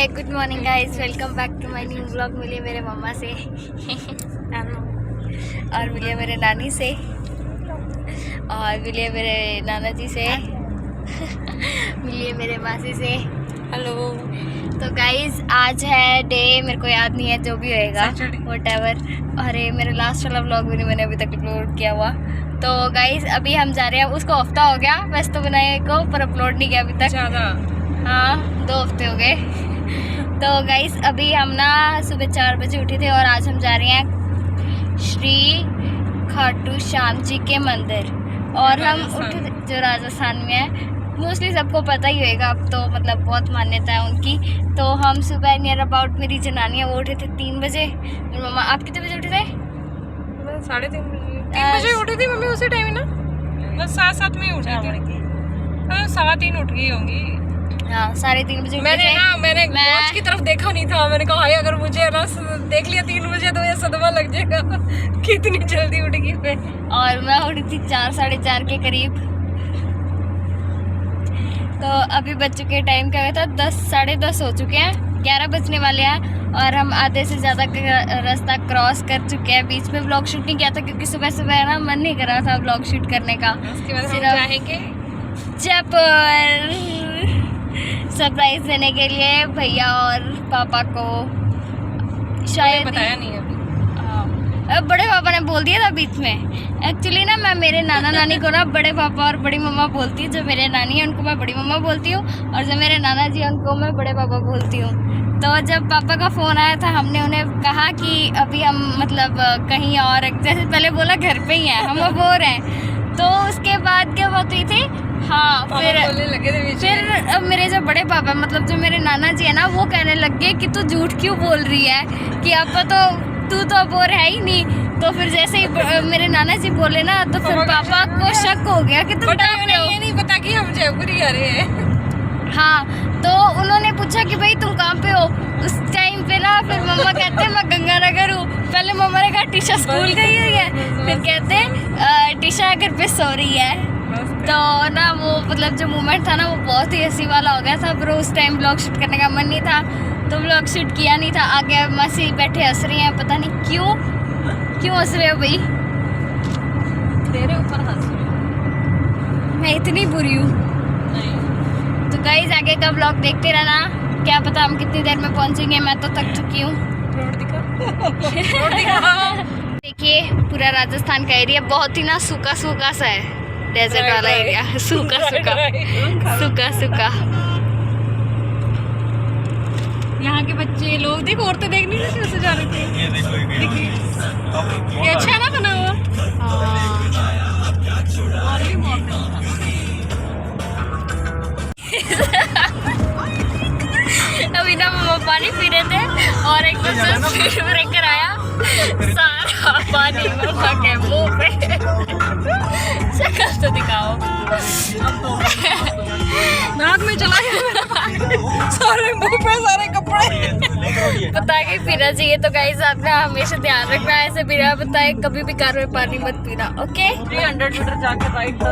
Good morning guys, welcome back to my new vlog. मिलिए मेरे मम्मा से और मिलिए मेरे नानी से और मिलिए मेरे नाना जी से मिलिए मेरे मासी से। हेलो। तो गाइस आज है डे, मेरे को याद नहीं है, जो भी होएगा व्हाटएवर। अरे मेरा लास्ट वाला व्लॉग भी नहीं मैंने अभी तक अपलोड किया हुआ। तो गाइस अभी हम जा रहे हैं, उसको हफ्ता हो गया वैसे तो बनाए को, पर अपलोड नहीं किया अभी तक। ज़्यादा, हाँ 2 हफ्ते हो गए। तो गाइस अभी हम ना सुबह 4 बजे उठे थे और आज हम जा रहे हैं श्री खाटू श्याम जी के मंदिर। और हम उठे थे जो राजस्थान में है, मोस्टली सबको पता ही होएगा, अब तो मतलब बहुत मान्यता है उनकी। तो हम सुबह नियर अबाउट, मेरी जनानी है वो उठे थे 3 बजे। मेरी मम्मा, आप कितने बजे उठे थे? मैं 3:30 बजे 3 बजे उठी थी मम्मी, उसी टाइम ही ना, बस 7 में ही उठी थी। 3:15 उठ गई होंगी। हाँ 3:30 बजे मैंने वॉच की तरफ देखा नहीं था। मैंने कहा हाय अगर मुझे ना देख लिया 3 बजे तो ये सदमा लग जाएगा कितनी जल्दी उठ गई मैं। और मैं उठी थी 4 साढ़े 4 के करीब। तो अभी बज चुके टाइम क्या हुआ था, 10 साढ़े 10 हो चुके हैं, 11 बजने वाले हैं और हम आधे से ज़्यादा रास्ता क्रॉस कर चुके हैं। बीच में व्लॉग शूट नहीं किया था क्योंकि सुबह सुबह ना मन नहीं कर रहा था व्लॉग शूट करने का। उसके बाद हम जाएंगे जयपुर सरप्राइज देने के लिए भैया और पापा को। शायद बताया नहीं अभी। बड़े पापा ने बोल दिया था बीच में। एक्चुअली ना मैं मेरे नाना नानी को ना बड़े पापा और बड़ी मम्मा बोलती हूँ। जो मेरे नानी है उनको मैं बड़ी मम्मा बोलती हूँ और जो मेरे नाना जी हैं उनको मैं बड़े पापा बोलती हूँ। तो जब पापा का फ़ोन आया था हमने उन्हें कहा कि अभी हम मतलब कहीं और, जैसे पहले बोला घर पे ही हैं हम, अब हो रहे हैं। तो उसके बाद क्या बात हुई थी, हाँ फिर मेरे जो बड़े पापा मतलब जो मेरे नाना जी है ना, वो कहने लग गए कि तू झूठ क्यों बोल रही है, कि आपा तो तू तो अब और है ही नहीं। तो फिर जैसे ही मेरे नाना जी बोले ना, तो फिर पापा को शक हो गया कि तुम कहाँ पे हो। ये नहीं पता कि हम जयपुर आ रहे हैं। हाँ तो उन्होंने पूछा कि भाई तुम कहाँ पे हो। उस टाइम पे ना फिर मम्मा कहते हैं मैं गंगानगर हूँ। पहले मम्मा ने कहा टीशा स्कूल गई हुई है, फिर कहते टीशा घर पे सो रही है। तो ना वो मतलब जो मोमेंट था ना वो बहुत ही हंसी वाला हो गया था, पर उस टाइम ब्लॉग शूट करने का मन नहीं था तो ब्लॉग शूट किया नहीं था। आगे मासी बैठे हंस रही हैं, पता नहीं क्यों हंस रहे हो भाई? तेरे ऊपर हंस रही हूँ मैं इतनी बुरी हूँ? तो गाइस आगे का ब्लॉग देखते रहना, क्या पता हम कितनी देर में पहुंचेंगे। मैं तो थक चुकी हूँ। देखिए पूरा राजस्थान का एरिया बहुत ही ना सूखा सूखा सा है, डेजर्ट वाला एरिया, सूखा सूखा। यहाँ के बच्चे लोग देखो, औरतें देखनी थी कैसे जा रहे थे। देखिए ये अच्छा है ना बना हुआ। और भी बहुत अभी ना मम्मा पानी पी रहे थे और एक स्पीड ब्रेकर आया, सारा पानी मम्मा के मुंह पे। शक्ल तो दिखाओ। नाक में चला गया सारे मुंह पे सारे कपड़े। पता कि पीना चाहिए। तो गाइस आपने हमेशा ध्यान रखना है, ऐसे बिना बताए कभी भी कार में पानी मत पीना, ओके? 300 मीटर जाके राइट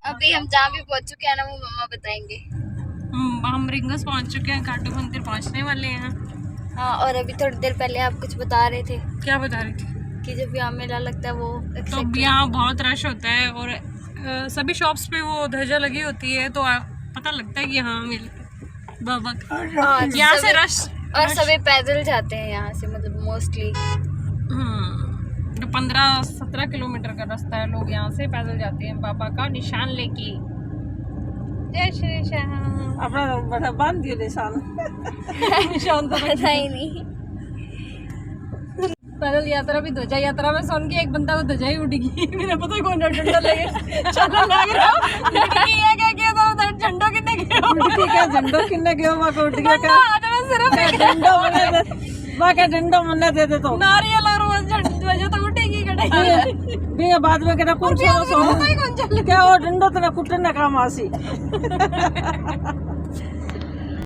अभी हम जहाँ भी पहुँच चुके हैं ना वो मम्मा बताएंगे। हम रिंगस पहुंच चुके हैं, खाटू मंदिर पहुंचने वाले हैं। हाँ और अभी थोड़ी देर पहले आप कुछ बता रहे थे। क्या बता रही थी? कि जब यहाँ मेला लगता है वो तो यहाँ बहुत रश होता है और सभी शॉप्स पे वो ध्वजा लगी होती है, तो पता लगता है कि यहाँ मेले बाबा यहाँ से रश। और सभी पैदल जाते हैं यहाँ से, मतलब मोस्टली 15-17 किलोमीटर का रास्ता है। लोग यहाँ से पैदल जाते हैं बाबा का निशान लेके। जय श्री श्याम। अपना बांध दियो निशान। निशान तो पता ही नहीं। पैदल यात्रा भी ध्वजा यात्रा में सुन के एक बंदा को ध्वजा ही उड़ गई। मेरा पता ही कौन डंडा लगे चलो लग रहा ये क्या किया था झंडो कितने गया क्या झंडो कितने गया वहां को उठ गया क्या सिर्फ झंडो मने वहां का झंडो मने दे दे तो नारियल और वो ध्वजा तो उठेगी कटाई बे बाद में केना कौन सो क्या वो झंडो तो कुटने काम आसी।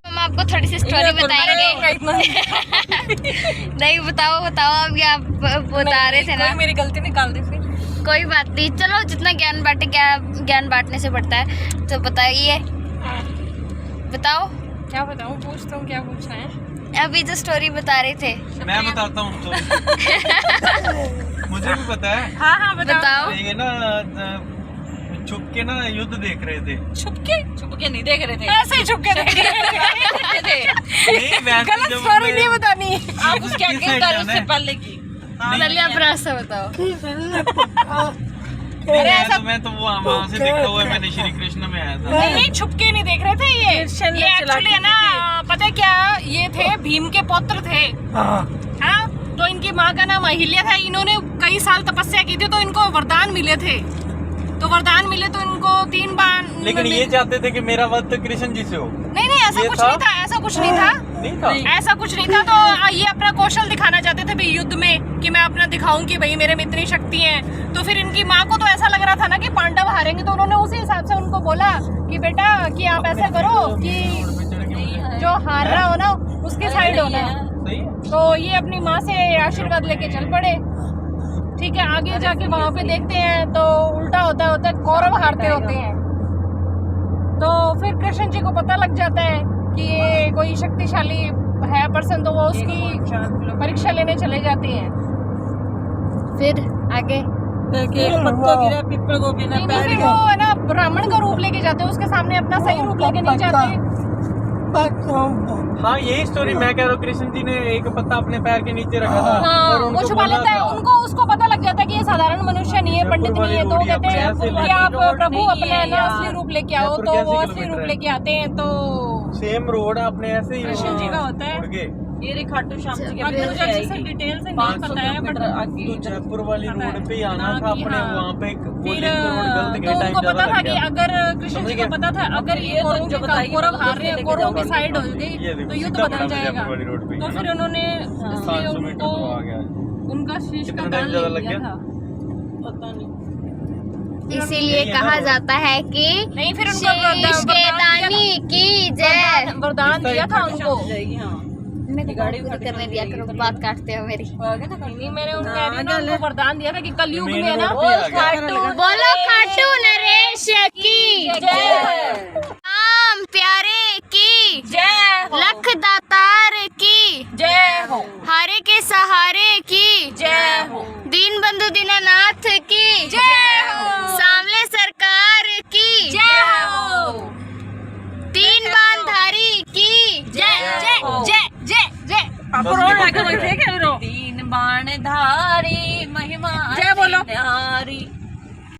हम आपको थोड़ी सी स्टोरी बताएंगे। नहीं बताओ अब क्या बता रहे थे ना, मेरी गलती निकाल दी फिर। कोई बात नहीं, चलो जितना ज्ञान बांटे, क्या ज्ञान बांटने से बढ़ता है। तो बताइए, बताओ क्या बताऊं, पूछता हूँ क्या पूछना है। अभी जो स्टोरी बता रहे थे। मैं बताता हूँ तो मुझे भी पता है। हाँ बताओ। ये ना छुप के ना युद्ध देख रहे थे। छुप के नहीं देख रहे थे, ऐसे ही छुप के देख रहे थे। नहीं वैसे गलत जब स्टोरी नहीं बतानी। आप उसके आगे कर उससे पहले की। चलिए आप रास्ता बताओ। अरे ऐसा मैं तो वहाँ से देखा हुआ है, मैंने श्री कृष्ण में आया था। नहीं छुप के नहीं देख रहे थे ये एक्चुअली है ना, पता है क्या, ये थे भीम के पौत्र थे। हाँ, तो इनकी माँ का नाम अहिल्या था। इन्होंने कई साल तपस्या की थी तो इनको वरदान मिले थे। तो वरदान मिले तो इनको 3 बार। लेकिन ये चाहते थे कि मेरा वध कृष्ण जी से हो। नहीं ऐसा कुछ नहीं था, ऐसा कुछ नहीं था, नहीं था, ऐसा कुछ नहीं था। तो ये अपना कौशल दिखाना चाहते थे भाई युद्ध में, कि मैं अपना दिखाऊं कि भाई मेरे में इतनी शक्ति है। तो फिर इनकी माँ को तो ऐसा लग रहा था ना कि पांडव हारेंगे, तो उन्होंने उसी हिसाब से उनको बोला कि बेटा कि आप ऐसा करो कि जो हार रहा हो ना उसके साइड हो ना। तो ये अपनी माँ से आशीर्वाद लेके चल पड़े। ठीक है, आगे जाके वहां पे देखते हैं तो उल्टा होता है कौरव हारते होते हैं। तो फिर कृष्ण जी को पता लग जाता है कि ये कोई शक्तिशाली है पर्सन, तो वो उसकी परीक्षा लेने चले जाते हैं। फिर आगे फिर वो है ना ब्राह्मण का रूप लेके जाते हैं, उसके सामने अपना सही रूप लेके नहीं जाते। हाँ यही स्टोरी मैं कह रहा हूँ। कृष्ण जी ने एक पत्ता अपने पैर के नीचे रखा था। हाँ, वो छुपा लेता है उनको, उसको पता लग जाता है कि ये साधारण मनुष्य नहीं है, पंडित नहीं है। तो वो कहते हैं कि आप प्रभु अपने ना असली रूप लेके आओ। तो वो असली रूप लेके आते हैं। तो सेम रोड अपने ऐसे ही कृष्ण जी का होता है। ये खाटू श्याम जी के मुझे अच्छे से डिटेल से नहीं पता है, बट तो जयपुर वाली रोड पे ही आना था अपने। वहाँ पे फिर तो उनको पता था कि अगर कृष्ण जी को पता था अगर ये कौरव हार रहे हैं, कौरव की साइड हो गई तो युद्ध बदल जाएगा। तो फिर उन्होंने इसलिए उनको उनका शीश का दान ले लिया था। पता नहीं, इसीलिए कहा जाता है कि नहीं, फिर शीश के दानी की जय। वरदान दिया था उनको। जाएगी। हाँ मैं तो गाड़ी करने दिया करो, बात काटते हो मेरी। नहीं, मैंने उनको वरदान दिया था कि कलयुग में ना बोलो खाटू नरेश की जय, राम प्यारे की जय हो, लख दातार की जय हो, हारे के सहारे की जय हो, दीन बंधु दीनानाथ की जय हो, सामले सरकार की जय हो, तीन बांधारी की जय जय जय जय जय। तीन बाण धारी महिमा जय बोलो। धारी।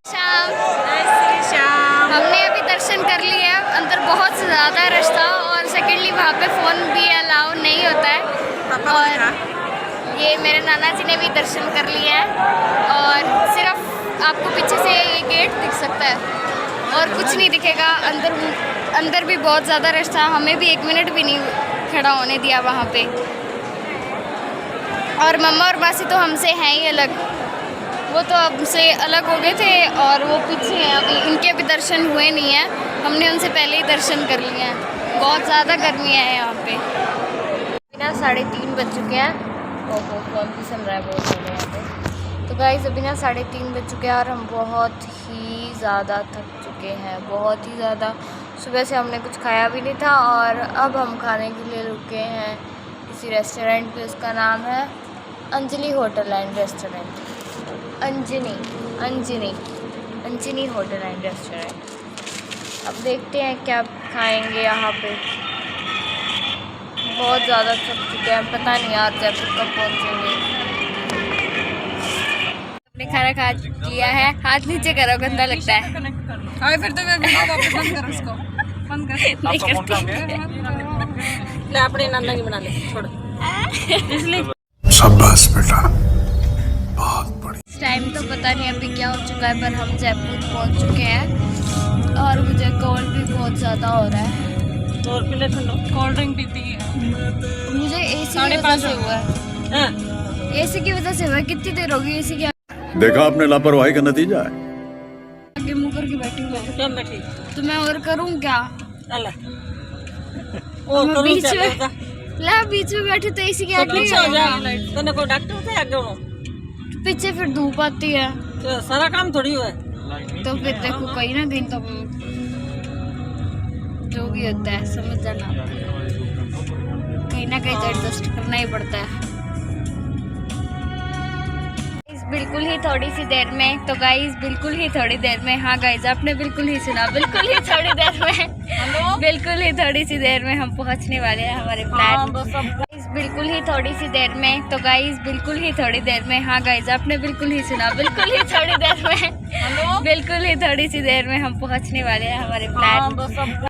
शाम हमने अभी दर्शन कर लिए। अंदर बहुत ज़्यादा रश था और सेकेंडली वहाँ पे फ़ोन भी अलाउ नहीं होता है। और ये मेरे नाना जी ने भी दर्शन कर लिया है और सिर्फ आपको पीछे से ये गेट दिख सकता है और कुछ नहीं दिखेगा। अंदर भी बहुत ज़्यादा रश था, हमें भी 1 मिनट भी नहीं खड़ा होने दिया वहाँ पे। और मम्मा और मासी तो हमसे हैं ही अलग, वो तो हमसे अलग हो गए थे और वो पीछे हैं अभी, उनके भी दर्शन हुए नहीं हैं। हमने उनसे पहले ही दर्शन कर लिए हैं। बहुत ज़्यादा गर्मी है यहाँ पे। बिना 3:30 बज चुके हैं। ओहो कौन भी सुन रहा है बहुत ज़्यादा यहाँ पे। तो गाइस अभी ना 3:30 बज चुके हैं और हम बहुत ही ज़्यादा थक चुके हैं, बहुत ही ज़्यादा। सुबह से हमने कुछ खाया भी नहीं था और अब हम खाने के लिए रुके हैं किसी रेस्टोरेंट पे। उसका नाम है Anjali hotel and restaurant. Anjani hotel and restaurant. अब देखते हैं क्या खाएंगे यहाँ पे। बहुत ज़्यादा थक चुके हैं, पता नहीं यार जयपुर कब पहुँचेंगे। हमने खाना खा लिया है। हाथ नीचे करो, गंदा लगता है। फिर तो वापस बंद कर उसको, बंद कर। नहीं करती। ले अपने नाना की बना ले, छोड़। शाबाश बेटा, बहुत बढ़िया। इस टाइम तो पता नहीं अभी क्या हो चुका है, पर हम जयपुर पहुंच चुके हैं और मुझे कोल्ड भी बहुत ज़्यादा हो रहा है। और पीले ठंडो कोल्ड ड्रिंक पीती है। मुझे एसी की वजह से हुआ है। एसी की वजह से हुआ है। कितनी देर होगी एसी के देखा आपने लापरवाही का नतीजा है। आगे मुँह करके बैठी हुई है। क्या बैठी? तो मैं और करूँ क्या? चल मैं बीच में बैठी तो एसी के आगे पीछे हो जा। तने कोई डॉक्टर से आगे हो? पीछे फिर धूप आती है तो सारा काम थोड़ी हुआ है। तो फिर देखो कहीं ना कहीं तो जो भी होता है समझ जाना। कहीं ना कहीं एडजस्ट करना ही पड़ता है। बिल्कुल ही थोड़ी सी देर में, तो गाइस बिल्कुल ही थोड़ी देर में, हाँ गाइस आपने बिल्कुल ही सुना, बिल्कुल ही थोड़ी देर में, बिल्कुल ही थोड़ी सी देर में हम पहुंचने वाले हैं हमारे फ्लैट। गाइस बिल्कुल ही थोड़ी सी देर में, तो गाइस बिल्कुल ही थोड़ी देर में, हाँ गाइस आपने बिल्कुल ही सुना, बिल्कुल ही थोड़ी देर में, बिल्कुल ही थोड़ी सी देर में हम पहुंचने वाले हैं हमारे फ्लैट।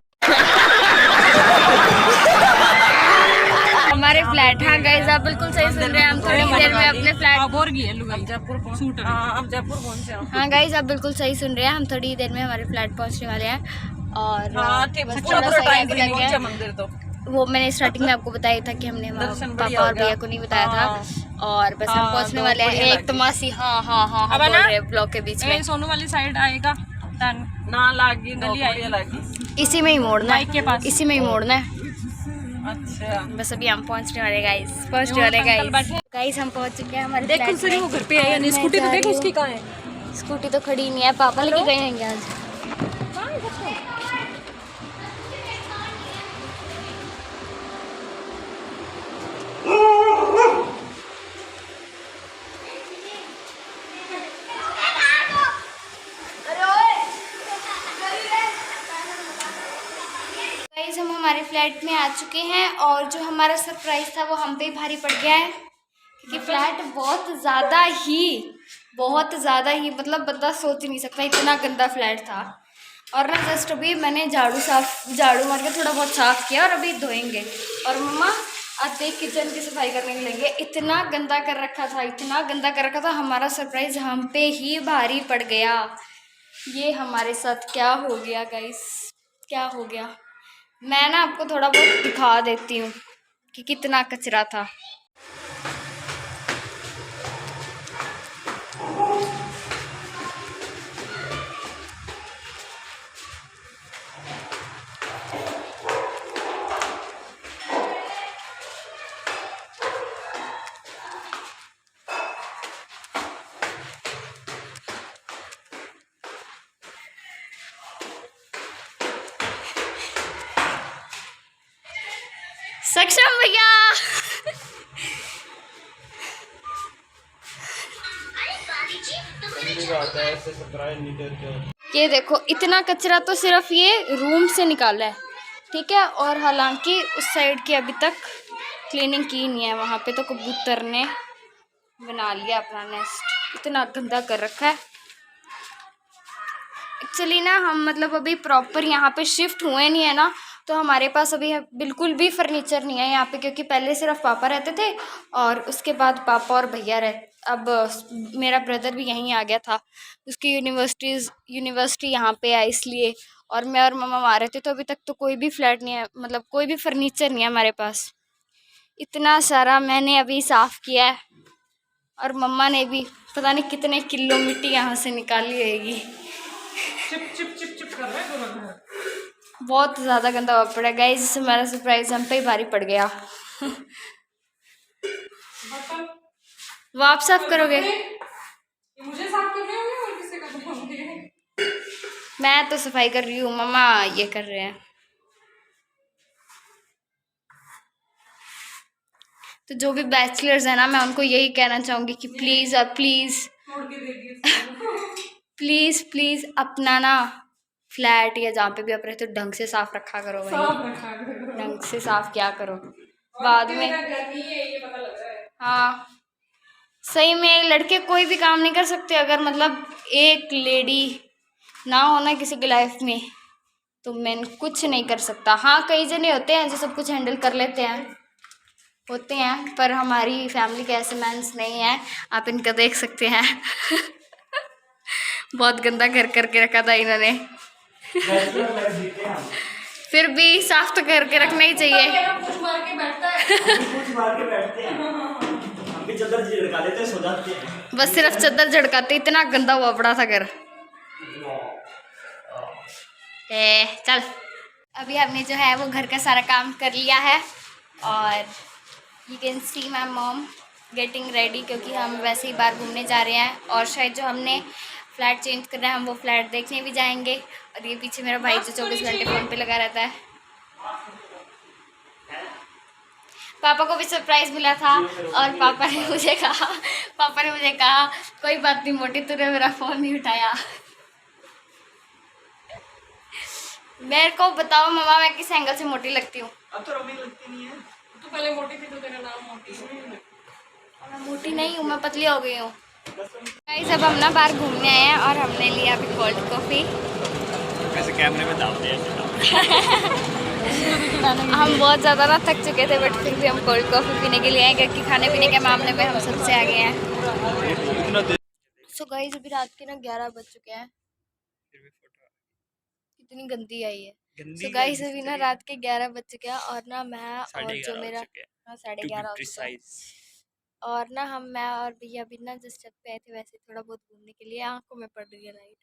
हमारे फ्लैट, हाँ गाइस आप बिल्कुल सही सुन रहे हैं, हम थोड़ी देर में अपने फ्लैट। अब जयपुर पहुंचे हम। हाँ गाइस आप बिल्कुल सही सुन रहे हैं, हम थोड़ी देर में हमारे फ्लैट पहुंचने वाले हैं। और बस थोड़ा सा टाइम लग गया। मंदिर तो वो मैंने स्टार्टिंग में आपको बताया था कि हमने पापा और भैया को नहीं बताया था, और बस हम पहुंचने वाले हैं। एक तो मासी हाँ बोल रहे हैं ब्लॉक के बीच में, सोनू वाली साइड आएगा ना लागी गली आएगी, इसी में ही मोड़ना बाइक के है, पास। इसी में ही मोड़ना है। अच्छा बस अभी हम पहुंचने वाले गाइस, पहुंचने वाले गाइस हम पहुंच चुके हैं हमारे फ्लैट में। वो घर पे आई है, स्कूटी तो देखो उसकी कहाँ है। स्कूटी तो खड़ी नहीं है, पापा लेके गए हैं आज। गाइस हम हमारे फ्लैट में आ चुके हैं, और जो हमारा सरप्राइज था वो हम पे ही भारी पड़ गया है, क्योंकि फ्लैट बहुत ज़्यादा ही मतलब बंदा सोच नहीं सकता इतना गंदा फ्लैट था। और ना जस्ट अभी मैंने झाड़ू मार के थोड़ा बहुत साफ़ किया, और अभी धोएंगे। और मम्मा आज देख किचन की सफाई करने लगेंगे। इतना गंदा कर रखा था, इतना गंदा कर रखा था, हमारा सरप्राइज हम पे ही भारी पड़ गया। ये हमारे साथ क्या हो गया गाइस, क्या हो गया। मैं ना आपको थोड़ा बहुत दिखा देती हूँ कि कितना कचरा था। सक्षम भैया ये देखो, इतना कचरा तो सिर्फ ये रूम से निकाला है, ठीक है। और हालांकि उस साइड की अभी तक क्लीनिंग की नहीं है, वहाँ पे तो कबूतर ने बना लिया अपना नेस्ट, इतना गंदा कर रखा है। एक्चुअली ना हम मतलब अभी प्रॉपर यहाँ पे शिफ्ट हुए नहीं है ना, तो हमारे पास अभी बिल्कुल भी फर्नीचर नहीं है यहाँ पे, क्योंकि पहले सिर्फ पापा रहते थे और उसके बाद पापा और भैया अब मेरा ब्रदर भी यहीं आ गया था, उसकी यूनिवर्सिटी यहाँ पे है इसलिए। और मैं और मम्मा आ रहे थे, तो अभी तक तो कोई भी फ्लैट नहीं है, मतलब कोई भी फर्नीचर नहीं है हमारे पास। इतना सारा मैंने अभी साफ़ किया है, और मम्मा ने भी पता नहीं कितने किलो मिट्टी यहाँ से निकाली होगी। चिप कर रहा है दोनों। बहुत ज़्यादा गंदा हुआ पड़ा गाइस, जिससे हमारा सरप्राइज हम पे ही भारी पड़ गया। वो आप साफ करोगे? मुझे साफ करने होंगे और किसे करने होंगे? मैं तो सफाई कर रही हूँ, मम्मा ये कर रहे हैं। तो जो भी बैचलर्स हैं ना, मैं उनको यही कहना चाहूँगी कि प्लीज़ प्लीज़ अपना ना फ्लैट या जहाँ पे भी आप रहते हो ढंग से साफ रखा करो भाई, ढंग से साफ किया करो। बाद में हाँ सही में लड़के कोई भी काम नहीं कर सकते, अगर मतलब एक लेडी ना होना किसी की लाइफ में तो मैन कुछ नहीं कर सकता। हाँ कई जने होते हैं जो सब कुछ हैंडल कर लेते हैं, होते हैं, पर हमारी फैमिली के ऐसे मैंस नहीं है, आप इनका देख सकते हैं। बहुत गंदा घर करके रखा था इन्होंने। फिर भी साफ तो करके रखना ही चाहिए। बस सिर्फ चादर झड़काते, इतना गंदा हुआ पड़ा था घर। चल अभी हमने जो है वो घर का सारा काम कर लिया है, और you can see my mom getting ready, क्योंकि हम वैसे ही बाहर घूमने जा रहे हैं, और शायद जो हमने फ्लैट चेंज कर रहे हैं हम वो फ्लैट देखने भी जाएंगे। और ये पीछे मेरा भाई जो 24 घंटे फ़ोन पे लगा रहता है। पापा को भी सरप्राइज मिला था और पापा ने मुझे कहा कोई बात नहीं मोटी, तूने मेरा फ़ोन नहीं उठाया। मेरे को बताओ मम्मा, मैं किस एंगल से मोटी लगती हूँ? अब तो रमी लगती नहीं है। तू पहले मोटी थी तो तेरा नाम मोटी है। मैं मोटी नहीं हूँ, मैं पतली हो गई हूँ। गाइस अब हम ना बाहर घूमने आए हैं और हमने लिया अभी कोल्ड कॉफ़ी। वैसे कैमरे में दाव दिया हम बहुत ज़्यादा ना थक चुके थे, बट फिर भी हम कोल्ड कॉफ़ी पीने के लिए आए, क्योंकि खाने पीने के मामले में हम सबसे आगे हैं। सो गाइस अभी रात के ना 11 बज चुके हैं। कितनी गंदी आई है। सो गाइस अभी ना रात के 11 बज चुके हैं और ना मैं और जो मेरा 11:30 हो चुका है। और ना मैं और भैया अभी ना जिस छत पे आए थे वैसे थोड़ा बहुत घूमने के लिए, आंखों में पड़ रही है लाइट।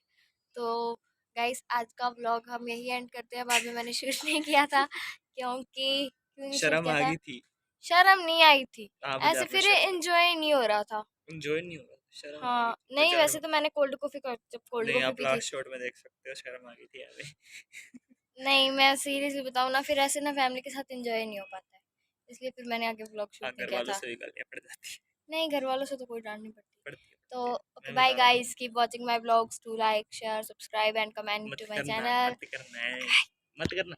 तो गाइस आज का व्लॉग हम यही एंड करते हैं। बाद में मैंने शूट नहीं किया था क्योंकि क्यों नहीं शूट किया था? शर्म नहीं आई थी, ऐसे फिर एंजॉय नहीं हो रहा था। एंजॉय नहीं हुआ, शर्म आ हाँ गई। नहीं, वैसे तो मैंने कोल्ड कॉफी जब कोल्ड नहीं, कॉफी आप पी लास्ट थी। शॉट में देख सकते हो, शर्म आ गई थी यार। नहीं मैं सीरियसली बताऊँ ना, फिर ऐसे ना फैमिली के साथ एंजॉय नहीं हो पाता है, इसलिए फिर मैंने आगे व्लॉग शूट नहीं घर किया वालों था। से भी गालियां पड़ जाती नहीं घर वालों से तो कोई डांट नहीं पड़ती। पड़ती है। तो ओके मैं बाय बता रहा हूँ। Guys, keep watching my vlogs, to like share subscribe and comment मत टू माय करना, चैनल। मत करना है, मत करना।